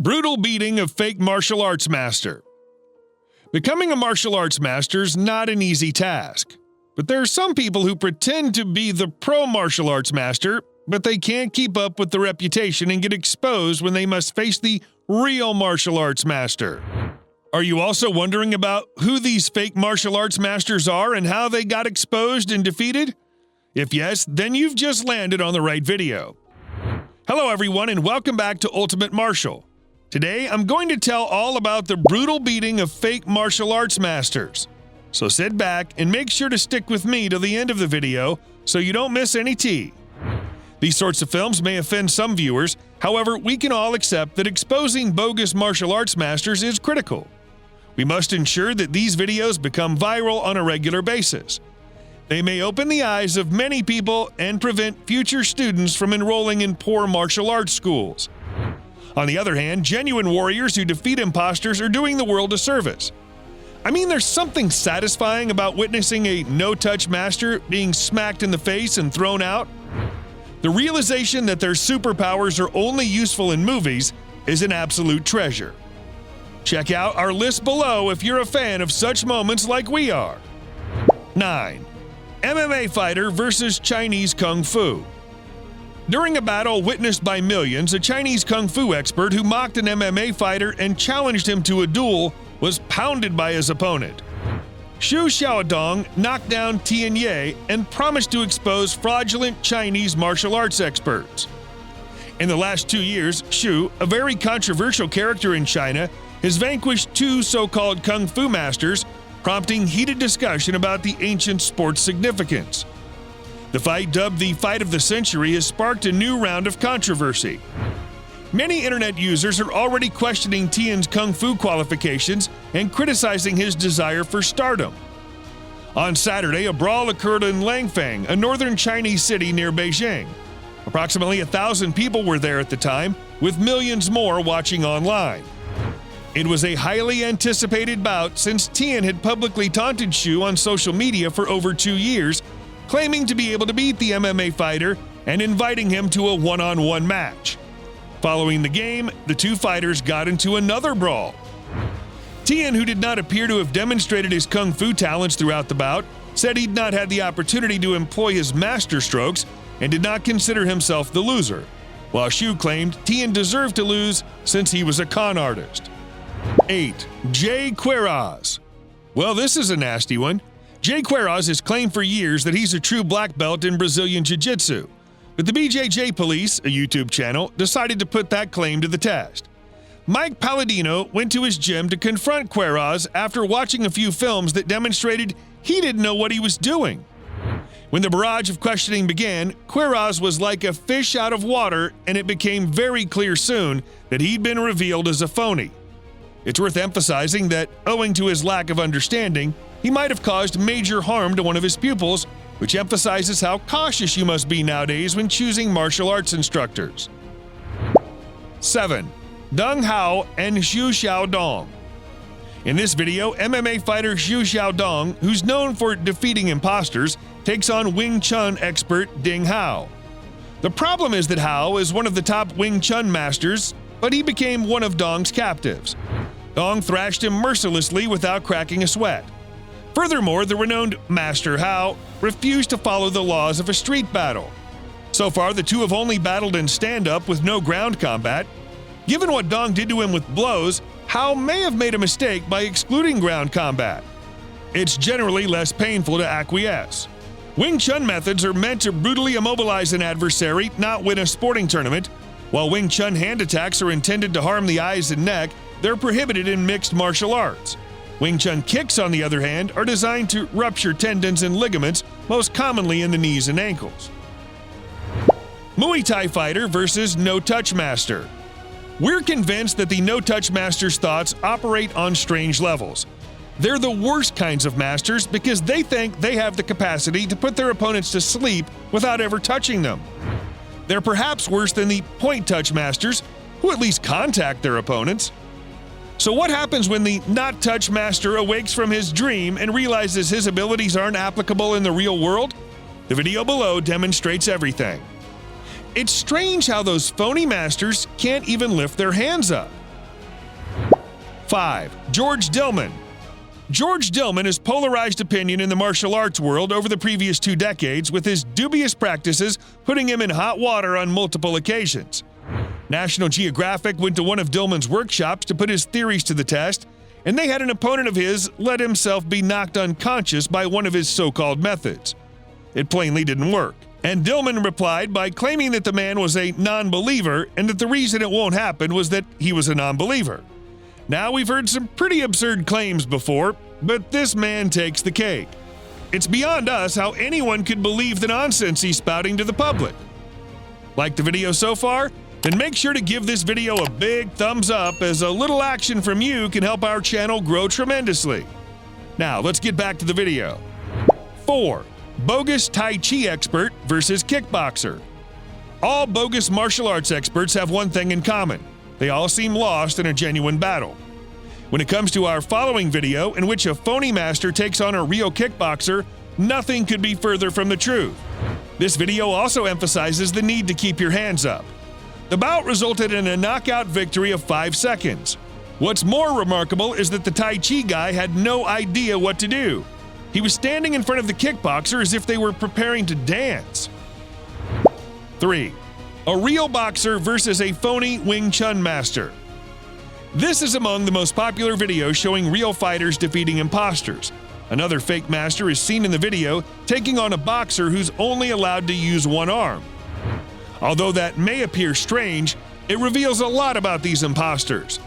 Brutal beating of fake martial arts master. Becoming a martial arts master is not an easy task, but there are some people who pretend to be the pro martial arts master, but they can't keep up with the reputation and get exposed when they must face the real martial arts master. Are you also wondering about who these fake martial arts masters are and how they got exposed and defeated? If yes, then you've just landed on the right video. Hello everyone and welcome back to Ultimate Martial. Today I'm going to tell all about the brutal beating of fake martial arts masters. So sit back and make sure to stick with me to the end of the video so you don't miss any tea. These sorts of films may offend some viewers, however, we can all accept that exposing bogus martial arts masters is critical. We must ensure that these videos become viral on a regular basis. They may open the eyes of many people and prevent future students from enrolling in poor martial arts schools. On the other hand, genuine warriors who defeat imposters are doing the world a service. I mean, there's something satisfying about witnessing a no-touch master being smacked in the face and thrown out. The realization that their superpowers are only useful in movies is an absolute treasure. Check out our list below if you're a fan of such moments like we are. 9. MMA fighter versus Chinese Kung Fu. During a battle witnessed by millions, a Chinese Kung Fu expert who mocked an MMA fighter and challenged him to a duel was pounded by his opponent. Xu Xiaodong knocked down Tian Ye and promised to expose fraudulent Chinese martial arts experts. In the last 2 years, Xu, a very controversial character in China, has vanquished 2 so-called Kung Fu masters, prompting heated discussion about the ancient sport's significance. The fight, dubbed the Fight of the Century, has sparked a new round of controversy. Many internet users are already questioning Tian's Kung Fu qualifications and criticizing his desire for stardom. On Saturday, a brawl occurred in Langfang, a northern Chinese city near Beijing. Approximately 1,000 people were there at the time, with millions more watching online. It was a highly anticipated bout since Tian had publicly taunted Xu on social media for over 2 years, claiming to be able to beat the MMA fighter and inviting him to a one-on-one match. Following the game, the 2 fighters got into another brawl. Tian, who did not appear to have demonstrated his Kung Fu talents throughout the bout, said he'd not had the opportunity to employ his master strokes and did not consider himself the loser, while Xu claimed Tian deserved to lose since he was a con artist. 8. Jay Quiroz. Well, this is a nasty one. Jay Quiroz has claimed for years that he's a true black belt in Brazilian Jiu-Jitsu, but the BJJ Police, a YouTube channel, decided to put that claim to the test. Mike Palladino went to his gym to confront Quiroz after watching a few films that demonstrated he didn't know what he was doing. When the barrage of questioning began, Quiroz was like a fish out of water, and it became very clear soon that he'd been revealed as a phony. It's worth emphasizing that, owing to his lack of understanding, he might have caused major harm to one of his pupils, which emphasizes how cautious you must be nowadays when choosing martial arts instructors. 7. Deng Hao and Xu Xiaodong. In this video, MMA fighter Xu Xiaodong, who's known for defeating imposters, takes on Wing Chun expert Deng Hao. The problem is that Hao is one of the top Wing Chun masters, but he became one of Dong's captives. Dong thrashed him mercilessly without cracking a sweat. Furthermore, the renowned Master Hao refused to follow the laws of a street battle. So far, the 2 have only battled in stand-up with no ground combat. Given what Dong did to him with blows, Hao may have made a mistake by excluding ground combat. It's generally less painful to acquiesce. Wing Chun methods are meant to brutally immobilize an adversary, not win a sporting tournament. While Wing Chun hand attacks are intended to harm the eyes and neck, they're prohibited in mixed martial arts. Wing Chun kicks, on the other hand, are designed to rupture tendons and ligaments, most commonly in the knees and ankles. Muay Thai fighter versus no-touch master. We're convinced that the no-touch master's thoughts operate on strange levels. They're the worst kinds of masters because they think they have the capacity to put their opponents to sleep without ever touching them. They're perhaps worse than the point-touch masters, who at least contact their opponents. So what happens when the not-touch master awakes from his dream and realizes his abilities aren't applicable in the real world? The video below demonstrates everything. It's strange how those phony masters can't even lift their hands up. 5. George Dillman. George Dillman has polarized opinion in the martial arts world over the previous 2 decades, with his dubious practices putting him in hot water on multiple occasions. National Geographic went to one of Dillman's workshops to put his theories to the test, and they had an opponent of his let himself be knocked unconscious by one of his so-called methods. It plainly didn't work, and Dillman replied by claiming that the man was a non-believer and that the reason it won't happen was that he was a non-believer. Now, we've heard some pretty absurd claims before, but this man takes the cake. It's beyond us how anyone could believe the nonsense he's spouting to the public. Like the video so far? Then make sure to give this video a big thumbs up, as a little action from you can help our channel grow tremendously. Now, let's get back to the video. 4. Bogus Tai Chi expert versus kickboxer. All bogus martial arts experts have one thing in common. They all seem lost in a genuine battle. When it comes to our following video, in which a phony master takes on a real kickboxer, nothing could be further from the truth. This video also emphasizes the need to keep your hands up. The bout resulted in a knockout victory of 5 seconds. What's more remarkable is that the Tai Chi guy had no idea what to do. He was standing in front of the kickboxer as if they were preparing to dance. 3. A real boxer versus a phony Wing Chun master. This is among the most popular videos showing real fighters defeating imposters. Another fake master is seen in the video taking on a boxer who's only allowed to use one arm. Although that may appear strange, it reveals a lot about these imposters.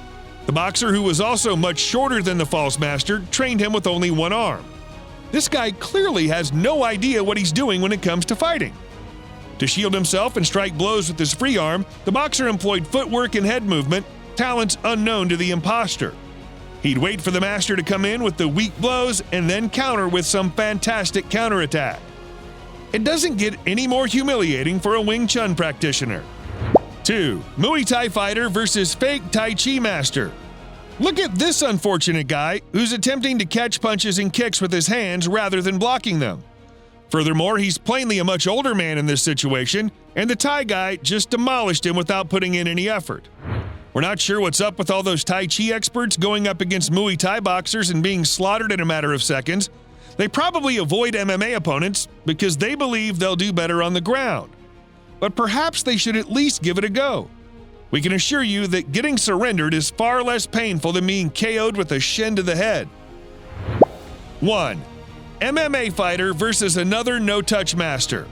The boxer, who was also much shorter than the false master, trained him with only one arm. This guy clearly has no idea what he's doing when it comes to fighting. To shield himself and strike blows with his free arm, the boxer employed footwork and head movement, talents unknown to the imposter. He'd wait for the master to come in with the weak blows and then counter with some fantastic counterattack. It doesn't get any more humiliating for a Wing Chun practitioner. 2. Muay Thai fighter versus fake Tai Chi master. Look at this unfortunate guy who's attempting to catch punches and kicks with his hands rather than blocking them. Furthermore, he's plainly a much older man in this situation, and the Thai guy just demolished him without putting in any effort. We're not sure what's up with all those Tai Chi experts going up against Muay Thai boxers and being slaughtered in a matter of seconds. They probably avoid MMA opponents because they believe they'll do better on the ground. But perhaps they should at least give it a go. We can assure you that getting surrendered is far less painful than being KO'd with a shin to the head. 1. MMA fighter versus another no-touch master.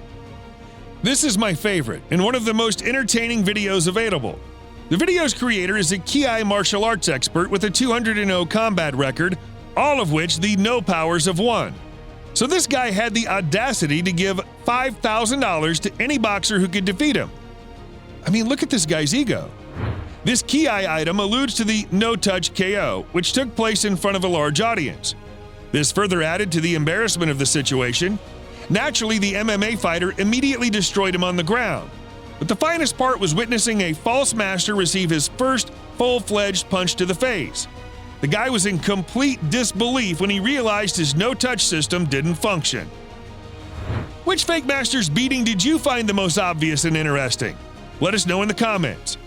This is my favorite and one of the most entertaining videos available. The video's creator is a Kiai martial arts expert with a 200-0 combat record, all of which the no powers have won. So this guy had the audacity to give $5,000 to any boxer who could defeat him. I mean, look at this guy's ego. This Kiai item alludes to the no-touch KO, which took place in front of a large audience. This further added to the embarrassment of the situation. Naturally, the MMA fighter immediately destroyed him on the ground. But the finest part was witnessing a false master receive his first full-fledged punch to the face. The guy was in complete disbelief when he realized his no-touch system didn't function. Which fake master's beating did you find the most obvious and interesting? Let us know in the comments.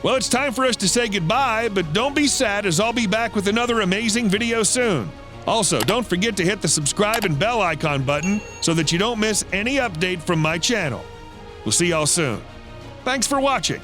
Well, it's time for us to say goodbye, but don't be sad, as I'll be back with another amazing video soon. Also, don't forget to hit the subscribe and bell icon button so that you don't miss any update from my channel. We'll see y'all soon. Thanks for watching.